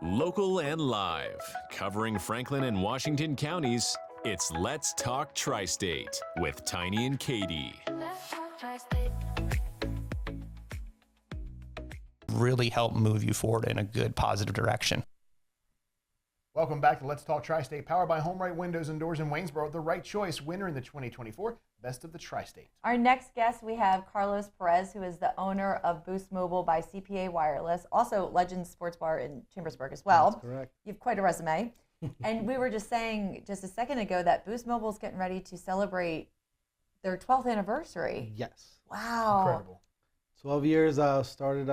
Local and live, covering Franklin and Washington counties, it's Let's Talk Tri-State with Tiny and Katy. Really help move you forward in a good, positive direction. Welcome back to Let's Talk Tri-State, powered by Home Right Windows and Doors in Waynesboro, the right choice winner in the 2024 Best of the Tri-State. Our next guest, we have Carlos Perez, who is the owner of Boost Mobile by CPA Wireless, also Legends Sports Bar in Chambersburg as well. That's correct. You have quite a resume. And we were just saying just a second ago that Boost Mobile is getting ready to celebrate their 12th anniversary. Yes. Wow. Incredible. 12 years, started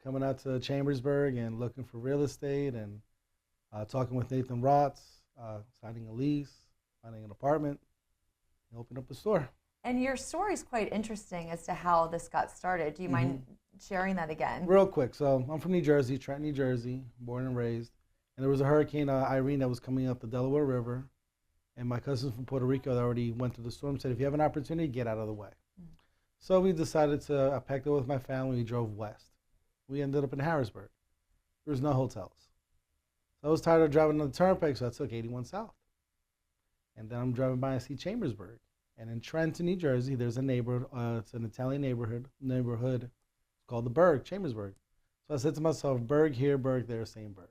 coming out to Chambersburg and looking for real estate and talking with Nathan Rotz, signing a lease, finding an apartment, and opened up a store. And your story is quite interesting as to how this got started. Do you mind sharing that again? Real quick. So I'm from New Jersey, Trenton, New Jersey, born and raised. And there was a Hurricane Irene that was coming up the Delaware River. And my cousins from Puerto Rico that already went through the storm said, if you have an opportunity, get out of the way. So we decided to, I packed up with my family, we drove west. We ended up in Harrisburg. There was no hotels. So I was tired of driving on the turnpike, so I took 81 South. And then I'm driving by and see Chambersburg. And in Trenton, New Jersey, there's a neighborhood, it's an Italian neighborhood. It's called the Burg, Chambersburg. So I said to myself, Burg here, Burg there, same Burg.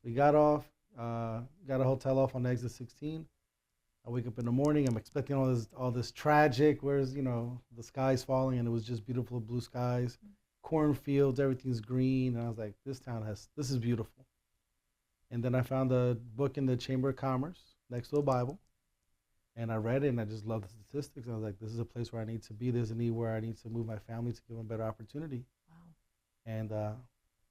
We got off, got a hotel off on exit 16. I wake up in the morning, I'm expecting all this tragic, where's, the sky's falling, and it was just beautiful blue skies, cornfields, everything's green, and I was like, this is beautiful. And then I found a book in the Chamber of Commerce next to a Bible, and I read it, and I just loved the statistics, and I was like, this is a place where I need to be, there's a need where I need to move my family to give them a better opportunity. Wow. And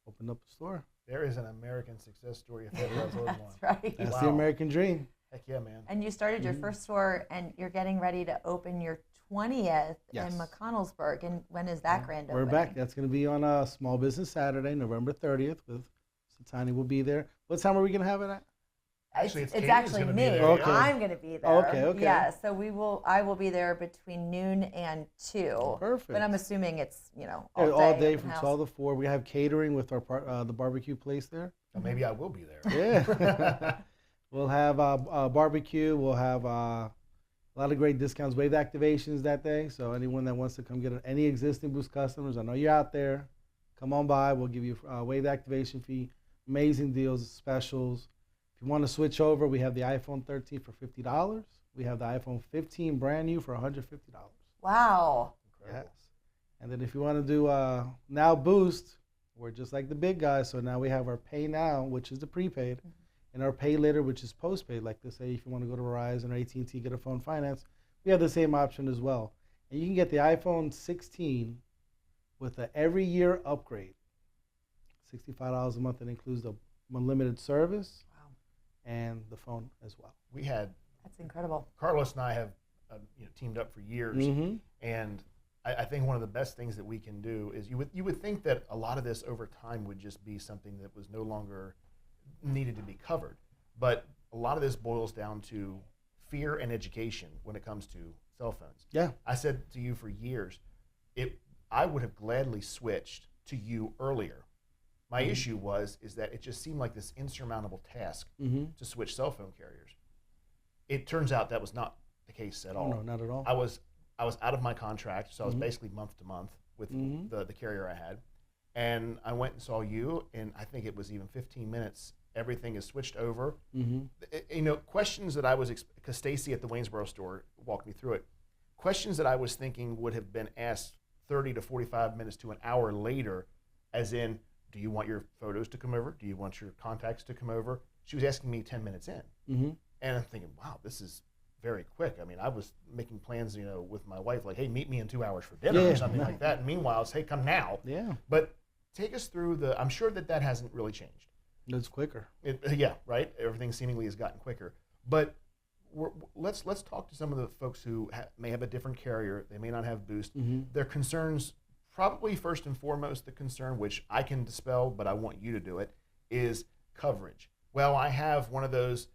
opened up a store. There is an American success story if ever was one. That's right. That's the American dream. Heck yeah, man. And you started your first store, and you're getting ready to open your 20th Yes. in McConnellsburg. And when is that grand opening? We're back. That's going to be on a Small Business Saturday, November 30th. So Tiny will be there. What time are we going to have it at? Actually, it's Katy's actually gonna me. be there. Okay. I'm going to be there. Okay. Yeah, so I will be there between noon and 2. Perfect. But I'm assuming it's, all day open from house. 12 to 4. We have catering with our the barbecue place there. So maybe I will be there. Yeah. We'll have barbecue. We'll have a lot of great discounts, wave activations that day. So anyone that wants to come get any existing Boost customers, I know you're out there, come on by. We'll give you a wave activation fee, amazing deals, specials. If you want to switch over, we have the iPhone 13 for $50. We have the iPhone 15 brand new for $150. Wow. Yes. And then if you want to do now Boost, we're just like the big guys. So now we have our Pay Now, which is the prepaid, and our Pay Later, which is postpaid. Like to say, if you want to go to Verizon or AT&T, get a phone finance, we have the same option as well. And you can get the iPhone 16 with an every year upgrade, $65 a month. That includes the unlimited service and the phone as well. That's incredible. Carlos and I have teamed up for years, and I think one of the best things that we can do is you would think that a lot of this over time would just be something that was no longer needed to be covered, but a lot of this boils down to fear and education when it comes to cell phones. Yeah. I said to you for years, I would have gladly switched to you earlier. My issue is that it just seemed like this insurmountable task to switch cell phone carriers. It turns out that was not the case at all. No, not at all. I was out of my contract, so I was basically month to month with the carrier I had. And I went and saw you, and I think it was even 15 minutes. Everything is switched over. Questions that I was, because Stacy at the Waynesboro store walked me through it, questions that I was thinking would have been asked 30 to 45 minutes to an hour later, as in, do you want your photos to come over? Do you want your contacts to come over? She was asking me 10 minutes in. And I'm thinking, wow, this is very quick. I mean, I was making plans, with my wife, like, hey, meet me in 2 hours for dinner or something like that. And meanwhile, it's, hey, come now. Yeah. But take us through I'm sure that hasn't really changed. It's quicker. Yeah, right? Everything seemingly has gotten quicker. But let's talk to some of the folks who may have a different carrier. They may not have Boost. Their concerns, probably first and foremost, the concern, which I can dispel, but I want you to do it, is coverage. Well, I have one of those,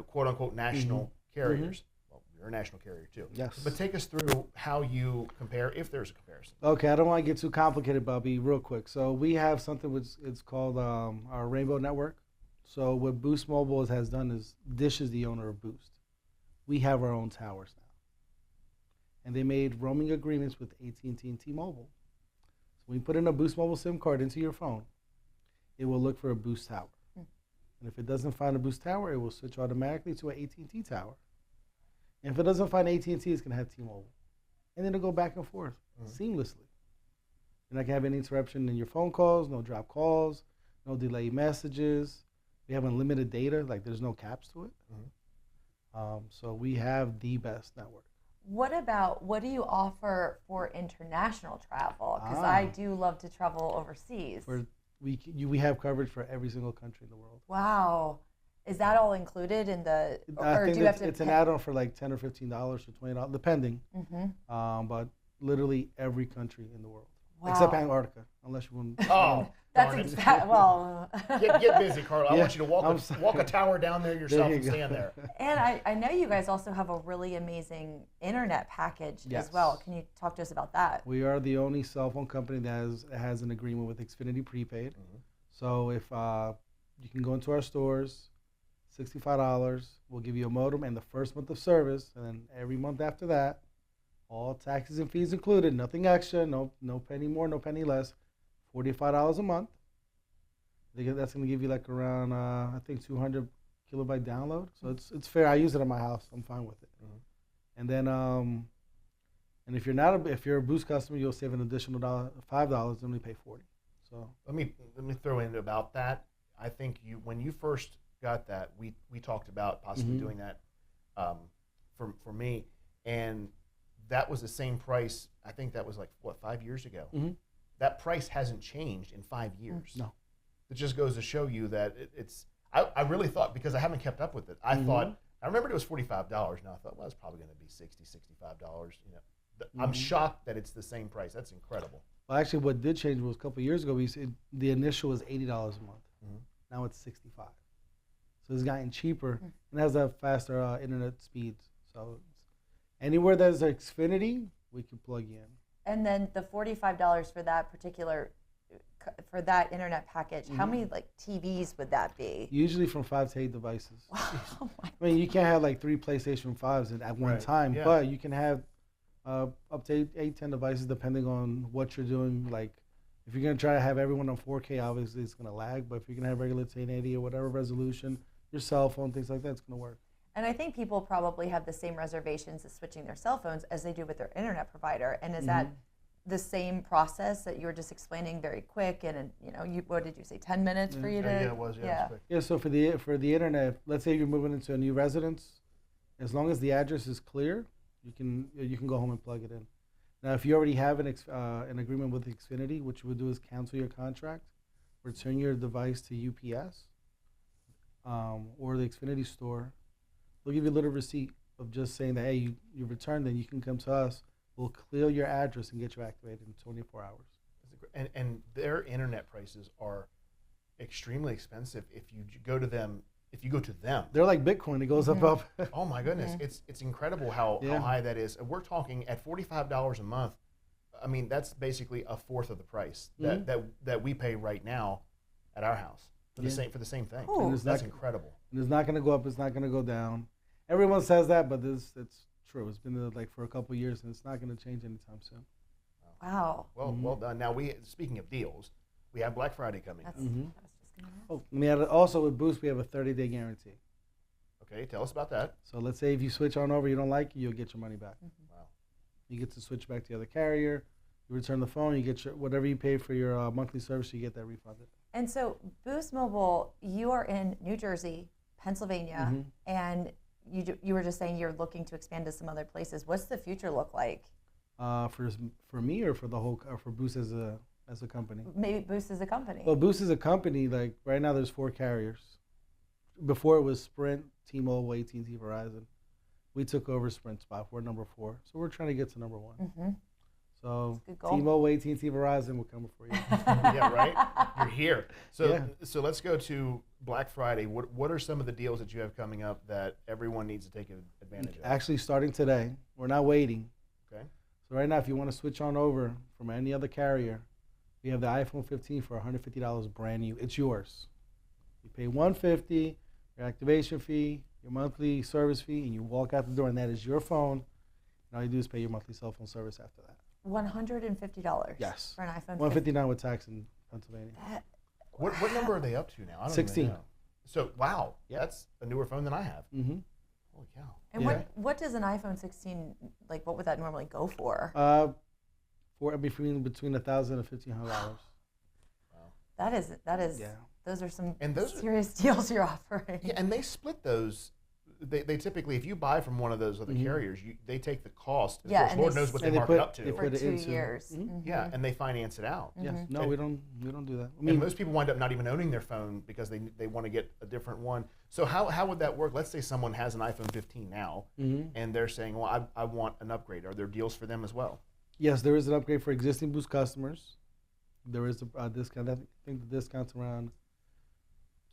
quote unquote, national carriers. Well, You're a national carrier too. Yes. But take us through how you compare, if there's a comparison. Okay, I don't want to get too complicated, but I'll be real quick. So we have something which it's called our Rainbow Network. So what Boost Mobile has done is Dish is the owner of Boost. We have our own towers now, and they made roaming agreements with AT&T and T-Mobile. So when you put in a Boost Mobile SIM card into your phone, it will look for a Boost tower, and if it doesn't find a Boost tower, it will switch automatically to an AT&T tower. And if it doesn't find AT&T, it's going to have T-Mobile. And then it'll go back and forth seamlessly. You're not going to have any interruption in your phone calls, no drop calls, no delayed messages. We have unlimited data, like there's no caps to it. So we have the best network. What do you offer for international travel? Because I do love to travel overseas. We have coverage for every single country in the world. Wow. Is that all included in the, I or think do you have to it's an add-on for like $10 or $15 or $20, depending. But literally every country in the world, except Antarctica, unless you want. Oh, that's well. get busy, Carl. I Yeah, want you to walk a tower down there yourself and stand there. And I know you guys also have a really amazing internet package as well. Can you talk to us about that? We are the only cell phone company that has an agreement with Xfinity Prepaid. So if you can go into our stores, $65, we'll give you a modem and the first month of service, and then every month after that, all taxes and fees included, nothing extra, no penny more, no penny less, $45 a month. That's going to give you like around, I think 200 kilobyte download. So it's fair. I use it at my house. I'm fine with it. And then, and if you're a Boost customer, you'll save an additional $5 and we pay $40. So let me throw in about that. I think when you first got that, we talked about possibly doing that for me, and that was the same price. I think that was like 5 years ago. That price hasn't changed in 5 years. No, it just goes to show you that it's. I really thought, because I haven't kept up with it. I thought, I remembered it was $45. Now I thought, well, it's probably going to be $60, $65. You know, I'm shocked that it's the same price. That's incredible. Well, actually, what did change was a couple of years ago. The initial was $80 a month. Now it's $65. So it's gotten cheaper and has a faster internet speeds. So anywhere there's Xfinity, we can plug you in. And then the $45 for that particular, for that internet package, how many like TVs would that be? Usually from 5 to 8 devices. Oh my I mean, you can't have like 3 PlayStation 5s at one time, but you can have up to 8, 10 devices depending on what you're doing. Like if you're going to try to have everyone on 4K, obviously it's going to lag, but if you're going to have regular 1080 or whatever resolution, your cell phone, things like that, it's going to work. And I think people probably have the same reservations as switching their cell phones as they do with their internet provider. And is that the same process that you were just explaining, very quick? And you know, what did you say, 10 minutes for you to? Yeah, it was. Yeah, it was quick. Yeah. So for the internet, let's say you're moving into a new residence, as long as the address is clear, you can go home and plug it in. Now, if you already have an agreement with Xfinity, what you would do is cancel your contract, return your device to UPS or the Xfinity store. They'll give you a little receipt of just saying that, hey, you returned, then you can come to us. We'll clear your address and get you activated in 24 hours. And their internet prices are extremely expensive if you go to them. They're like Bitcoin. It goes up. Oh my goodness, it's incredible how high that is. We're talking at $45 a month. I mean, that's basically a fourth of the price that we pay right now at our house for the same thing. That's incredible. And it's not going to go up. It's not going to go down. Everyone says that, but it's true. It's been like for a couple of years, and it's not going to change anytime soon. Wow. Well done. Now speaking of deals, we have Black Friday coming up. I was just gonna ask. Oh, let me add, also with Boost, we have a 30-day guarantee. Okay, tell us about that. So let's say if you switch on over, you don't like it, you'll get your money back. Wow. You get to switch back to the other carrier. You return the phone. You get whatever you pay for your monthly service. You get that refunded. And so Boost Mobile, you are in New Jersey, Pennsylvania, and you were just saying you're looking to expand to some other places. What's the future look like? For me or for the whole for Boost as a company? Maybe Boost as a company. Well, Boost as a company, like right now there's 4 carriers. Before it was Sprint, T-Mobile, AT&T, Verizon. We took over Sprint's spot. We're number 4, so we're trying to get to number 1. So Good goal. T-Mobile, AT&T, Verizon, we're coming for you. Yeah, right. You're here. So Yeah. so let's go to Black Friday. What are some of the deals that you have coming up that everyone needs to take advantage of? Actually, starting today, we're not waiting. Okay. So right now, if you want to switch on over from any other carrier, we have the iPhone 15 for $150 brand new. It's yours. You pay $150, your activation fee, your monthly service fee, and you walk out the door, and that is your phone. And all you do is pay your monthly cell phone service after that. $150. Yes. For an iPhone 15. $159 with tax in Pennsylvania. What number are they up to now? I don't 16. Even know. So wow, Yeah. that's a newer phone than I have. Mm-hmm. Holy cow. And Yeah. what does an iPhone 16 like? What would that normally go for? Between $1,000 and $1,500. That is. Yeah. Those are some And those are- serious deals you're offering. Yeah, and they split those. They typically, if you buy from one of those other carriers, they take the cost. Of Yeah, course, and Lord they knows what they and they mark put- it up to. they For put it 2 into- years. Mhm. Mhm. Yeah, and they finance it out. Yes. No, And- we don't do that. I And mean, most people wind up not even owning their phone because they want to get a different one. So how would that work? Let's say someone has an iPhone 15 now, and they're saying, well, I want an upgrade. Are there deals for them as well? yes, there is an upgrade for existing Boost customers. There is a discount. I think the discount's around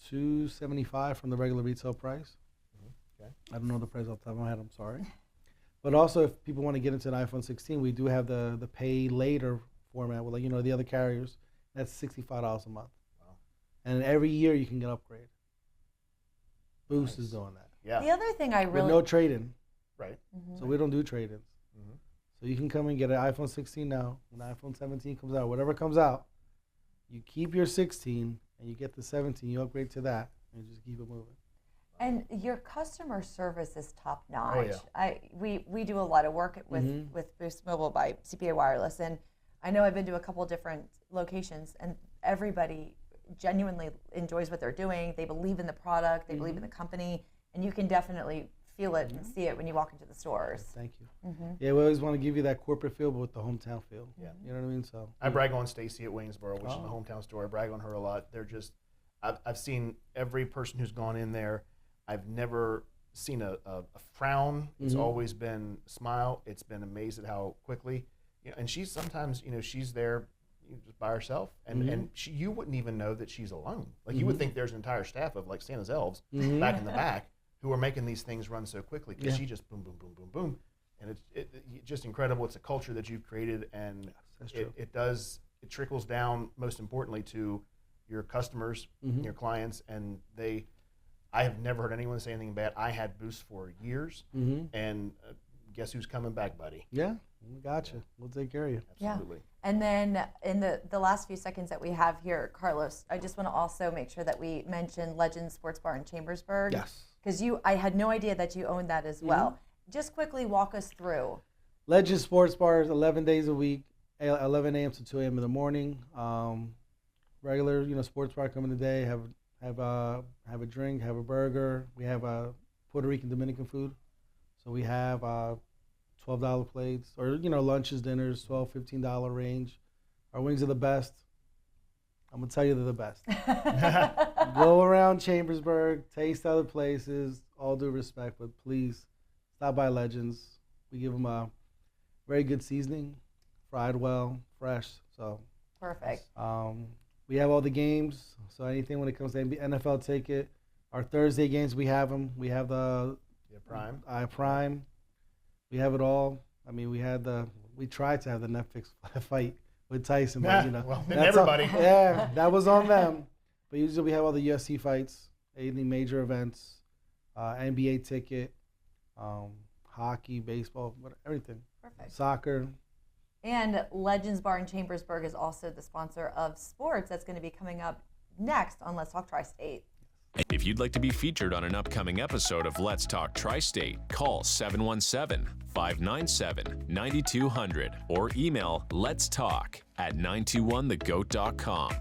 $275 from the regular retail price. Okay. I don't know the price off the top of my head. I'm sorry. But also, if people want to get into an iPhone 16, we do have the pay later format with, like, the other carriers. That's $65 a month. Wow. And every year you can get upgrade. Boost Nice. is doing that. Yeah. The other thing I With really no trade-in. Right. So we don't do trade-ins. Mhm. So you can come and get an iPhone 16 now. When the iPhone 17 comes out, whatever comes out, you keep your 16 and you get the 17. You upgrade to that and you just keep it moving. And your customer service is top notch. yeah. We do a lot of work with Boost Mobile by CPA Wireless, and I know I've been to a couple different locations, and everybody genuinely enjoys what they're doing. They believe in the product, they believe in the company, and you can definitely feel it and see it when you walk into the stores. Thank you. Yeah, we always want to give you that corporate feel, but with the hometown feel. Yeah. You know what I mean? So I brag on Stacy at Waynesboro, which is my hometown store. I brag on her a lot. They're just, I've seen every person who's gone in there. I've never seen a frown. It's always been a smile. It's been amazed at how quickly, and she's sometimes, she's there just by herself, and you wouldn't even know that she's alone. Like you would think there's an entire staff of like Santa's elves back in the back who are making these things run so quickly because she just boom, boom, boom, boom, boom. And it's just incredible. It's a culture that you've created, and that's true. it trickles down, most importantly, to your customers, your clients, and I have never heard anyone say anything bad. I had Boost for years, and guess who's coming back, buddy? Yeah, we got you. We'll take care of you. Absolutely. Yeah. And then in the last few seconds that we have here, Carlos, I just want to also make sure that we mention Legends Sports Bar in Chambersburg. Yes. Because I had no idea that you owned that as well. Just quickly walk us through. Legend Sports Bar is 11 days a week, 11 a.m. to 2 a.m. in the morning. Regular, sports bar come in the day, have a drink, have a burger. We have Puerto Rican Dominican food, so we have $12 plates, or lunches, dinners, $12, $15 range. Our wings are the best. I'm gonna tell you they're the best. Go around Chambersburg, taste other places. All due respect, but please stop by Legends. We give them a very good seasoning, fried well, fresh. So Perfect. we have all the games. So anything when it comes to NFL ticket, our Thursday games, we have them. We have the Prime. Prime. We have it all. I mean, we tried to have the Netflix fight with Tyson, but Well, that's everybody. yeah, that was on them. But usually we have all the UFC fights, any major events, NBA ticket, hockey, baseball, everything. Perfect. Soccer. And Legends Bar in Chambersburg is also the sponsor of sports that's going to be coming up next on Let's Talk Tri-State. If you'd like to be featured on an upcoming episode of Let's Talk Tri-State, call 717-597-9200 or email letstalk@921thegoat.com.